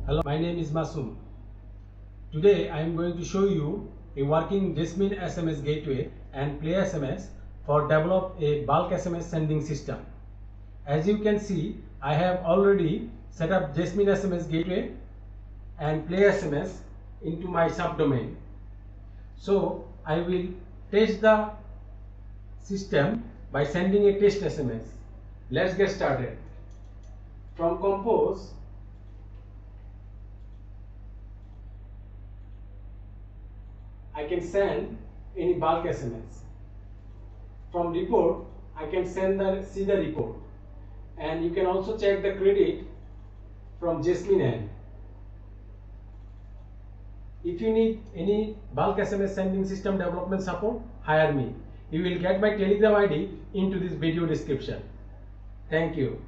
Hello, my name is Masum. Today I am going to show you a working Jasmine SMS gateway and Play SMS for develop a bulk SMS sending system. As you can see, I have already set up Jasmine SMS gateway and Play SMS into my subdomain. So I will test the system by sending a test SMS. Let's get started. From Compose, I can send any bulk SMS. From report, I can see the report, and you can also check the credit from Jasmine end. If you need any bulk SMS sending system development support, hire me. You will get my Telegram ID into this video description. Thank you.